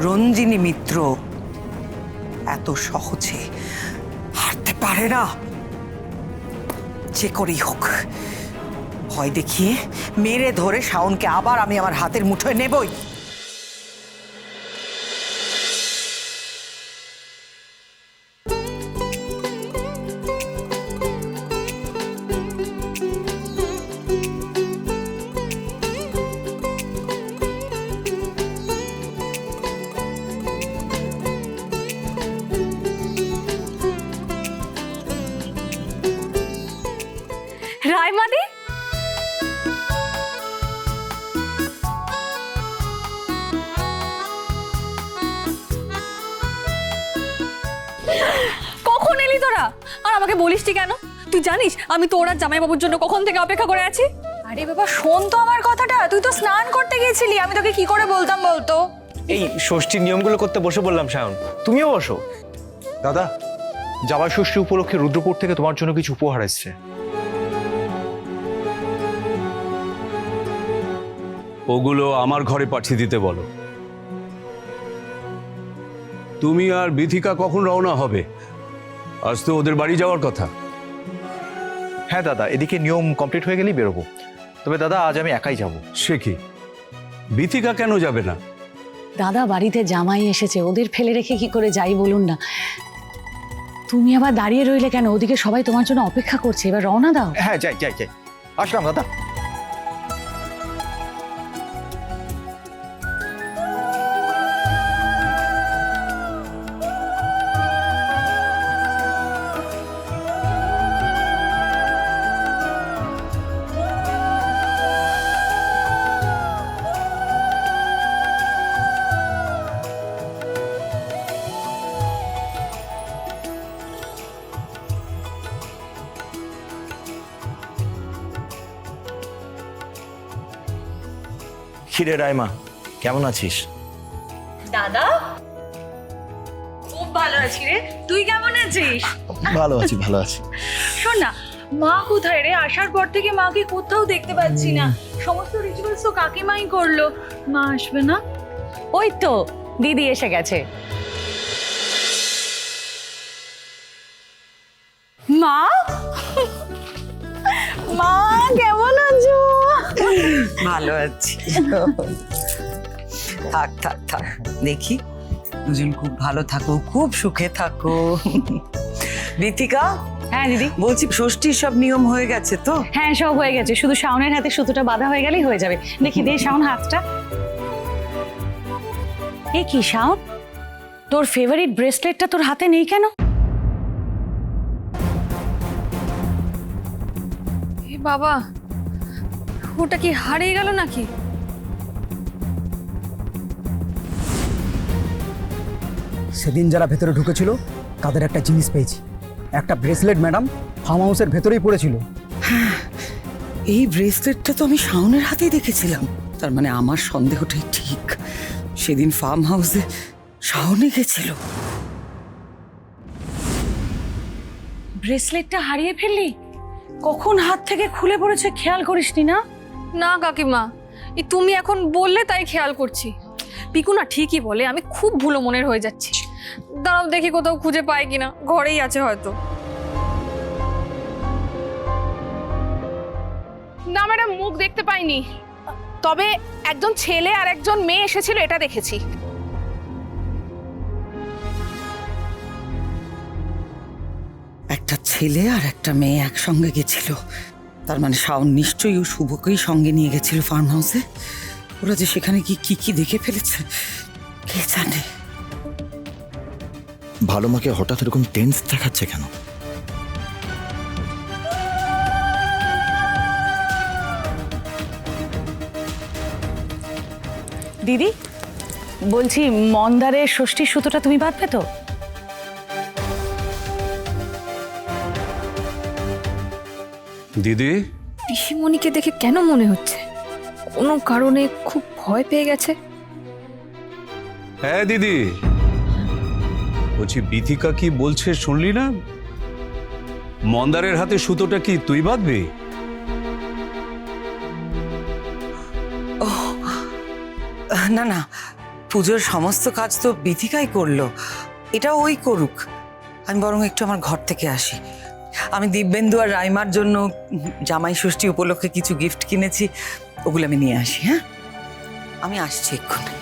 রঞ্জিনী মিত্র এত সহজে হারতে পারে না। যে করেই হোক ভয় দেখিয়ে মেরে ধরে শাওনকে আবার আমি আমার হাতের মুঠোয় নেবই। রায়মাদি, কখন এলি তোরা? আর আমাকে বলিসটি কেন? তুই জানিস আমি তোর আর জামাইবাবুর জন্য কখন থেকে অপেক্ষা করে আছি? আরে বাবা শোন তো আমার কথাটা, তুই তো স্নান করতে গেছিলি, আমি তোকে কি করে বলতাম বলতো? এই ষষ্ঠীর নিয়মগুলো করতে বসে বললাম শাওন, তুমিও বসো। দাদা, জামাই ষষ্ঠী উপলক্ষে রুদ্রপুর থেকে তোমার জন্য কিছু উপহার এসছে। ওগুলো আমার ঘরে পাঠিয়ে দিতে বলো। তুমি আর বিথিকা কখন রওনা হবে? আজ তো ওদের বাড়ি যাওয়ার কথা। হ্যাঁ দাদা, এদিকে নিয়ম কমপ্লিট হয়ে গেলেই বেরোবো। তবে দাদা আজ আমি একাই যাব। সে কি, বিথিকা কেন যাবে না? দাদা বাড়িতে জামাই এসেছে, ওদের ফেলে রেখে কি করে যাই বলুন না। তুমি আবার দাঁড়িয়ে রইলে কেন? ওদিকে সবাই তোমার জন্য অপেক্ষা করছে, এবার রওনা দাও। হ্যাঁ যাই যাই যাই, আসলাম দাদা। কিরে রাইমা, কেমন আছিস? দাদা খুব ভালো আছি রে, তুই কেমন আছিস? ভালো আছি ভালো আছি। শোন না, মা কোথায় রে? আসার পর থেকে মাকে কোথাও দেখতে পাচ্ছি না। সমস্ত রিচুয়ালস তো কাকিমাই করলো, মা আসবে না? ওই তো দিদি এসে গেছে। মা, মা কেমন আছো? ভালো আছি। থাক থাক থাক, দেখি দুজন খুব ভালো থাকো, খুব সুখে থাকো। বিথিকা, হ্যাঁ দিদি। বলছি ষষ্ঠীর সব নিয়ম হয়ে গেছে তো? হ্যাঁ সব হয়ে গেছে, শুধু শাওনের হাতে সুতোটা বাঁধা হয়ে গেলেই হয়ে যাবে। দেখি দে শাওন হাতটা। এ কি শাওন, তোর ফেভারিট ব্রেসলেটটা তোর হাতে নেই কেন? এ বাবা, ওটা কি হারিয়ে গেল নাকি? সেদিন যারা ভেতরে ঢুকেছিল তাদের একটা জিনিস পেয়েছি, একটা ব্রেসলেট ম্যাডাম, ফার্ম হাউসের ভেতরেই পড়েছিল। এই ব্রেসলেটটা তো আমি শাওনের হাতেই দেখেছিলাম। তার মানে আমার সন্দেহটাই ঠিক, সেদিন ফার্ম হাউসে শাওনে গেছিল। ব্রেসলেটটা হারিয়ে ফেললি? কখন হাত থেকে খুলে পড়েছে খেয়াল করিসনি না? না কাকিমা, এই তুমি এখন বললে তাই খেয়াল করছি। পিকু না ঠিকই বলে, আমি খুব ভুলো মনের হয়ে যাচ্ছি। দাঁড়াও দেখি কোথাও খুঁজে পাই কিনা, ঘরেই আছে হয়তো। না ম্যাডাম, মুখ দেখতে পাইনি, তবে একজন ছেলে আর একজন মেয়ে এসেছিল এটা দেখেছি। একটা ছেলে আর একটা মেয়ে একসঙ্গে গেছিল, তার মানে শাওন নিশ্চয়ই ও শুভকেই সঙ্গে নিয়ে গেছিল ফার্ম হাউসে। ওরা যে সেখানে কি কি দেখে ফেলেছে কে জানে। ভালো মাকে হঠাৎ এরকম টেন্স দেখাচ্ছে কেন? দিদি বলছি, মন্দারের ষষ্ঠীর সুতোটা তুমি বাঁধবে তো? দিদি, পিসিমণিকে দেখে কেন মনে হচ্ছে কোনো কারণে খুব ভয় পেয়ে গেছে। হ্যাঁ দিদি, বলছি বিথিকা কি বলছে শুনলি না? মন্দারের হাতে সুতোটা কি তুই বাঁধবি? না না, পুজোর সমস্ত কাজ তো বিথিকাই করলো, এটাও ওই করুক। আমি বরং একটু আমার ঘর থেকে আসি। আমি দিব্যেন্দু আর রাইমার জন্য জামাই ষষ্ঠী উপলক্ষে কিছু গিফট কিনেছি, ওগুলো আমি নিয়ে আসি। হ্যাঁ, আমি আসছি এক্ষুনি।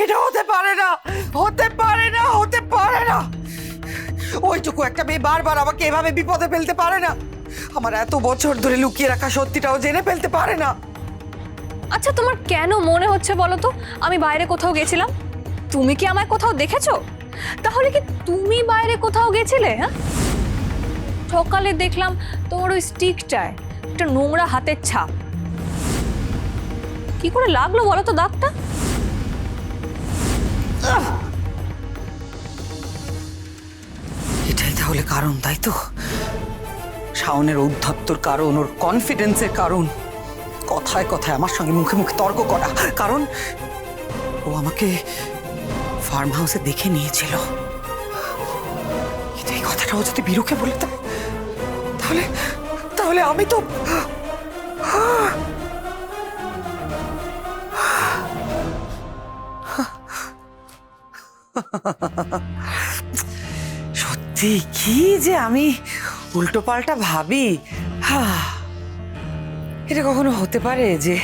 এটা হতে পারে না, হতে পারে না, হতে পারে না। ওইটুকু একটা মেয়ে বারবার আমাকে এভাবে বিপদে ফেলতে পারে না। আমার এত বছর ধরে লুকিয়ে রাখা সত্যিটাও জেনে ফেলতে পারে না। আচ্ছা, তোমার কেন মনে হচ্ছে বলো তো আমি বাইরে কোথাও গেছিলাম? তুমি কি আমায় কোথাও দেখেছো? তাহলে কি তুমি বাইরে কোথাও গেছিলে? হ্যাঁ, সকালে দেখলাম তোমার ওই স্টিকটায় একটা নোংরা হাতের ছাপ। কি করে লাগলো বলো তো দাগটা? এটাই তাহলে কারণ, তাই তো? শাওনের ঔদ্ধত্যর কারণ, ওর কনফিডেন্সের কারণ, কথায় কথায় আমার সঙ্গে মুখে মুখে তর্ক করা। কারণ ও আমাকে ফার্ম হাউসে দেখে নিয়েছিল। কিন্তু এই কথাটা ও যদি বীরুকে বলে তাহলে তাহলে আমি তো সত্যি কি যে আমি উল্টো পাল্টা ভাবি। এটা কখনো হতে পারে যে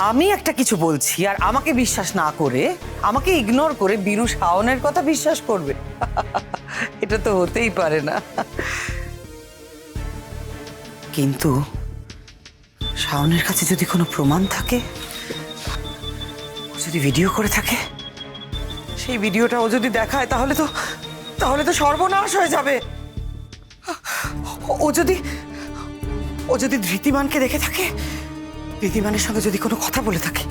আমি একটা কিছু বলছি আর আমাকে বিশ্বাস না করে, আমাকে ইগনোর করে বীরু শাওনের কথা বিশ্বাস করবে? এটা তো হতেই পারে না। কিন্তু শাওনের কাছে যদি কোনো প্রমাণ থাকে, ও যদি ভিডিও করে থাকে, সেই ভিডিওটা ও যদি দেখায়, তাহলে তো সর্বনাশ হয়ে যাবে। ও যদি ধৃতিমানকে দেখে থাকে, ধৃতিমানের সঙ্গে যদি কোনো কথা বলে থাকে,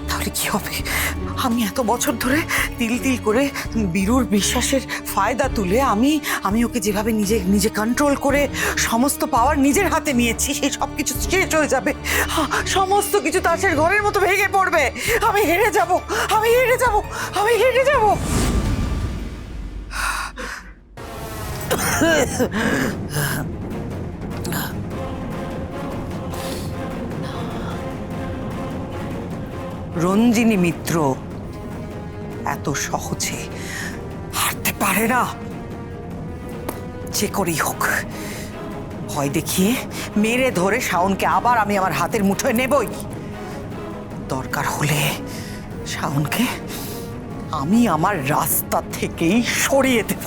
তাহলে কি হবে? আমি এত বছর ধরে তিল তিল করে বীরুর বিশ্বাসের ফায়দা তুলে আমি ওকে যেভাবে নিজে কন্ট্রোল করে সমস্ত পাওয়ার নিজের হাতে নিয়েছি, সেই সব কিছু শেষ হয়ে যাবে। সমস্ত কিছু তাসের ঘরের মতো ভেঙে পড়বে। আমি হেরে যাব, আমি হেরে যাব, আমি হেরে যাব। রঞ্জিনী মিত্র এত সহজে হারতে পারে না। যে করেই হোক ভয় দেখিয়ে মেরে ধরে শাওনকে আবার আমি আমার হাতের মুঠোয় নেবই। দরকার হলে শাওনকে আমি আমার রাস্তা থেকেই সরিয়ে দেব।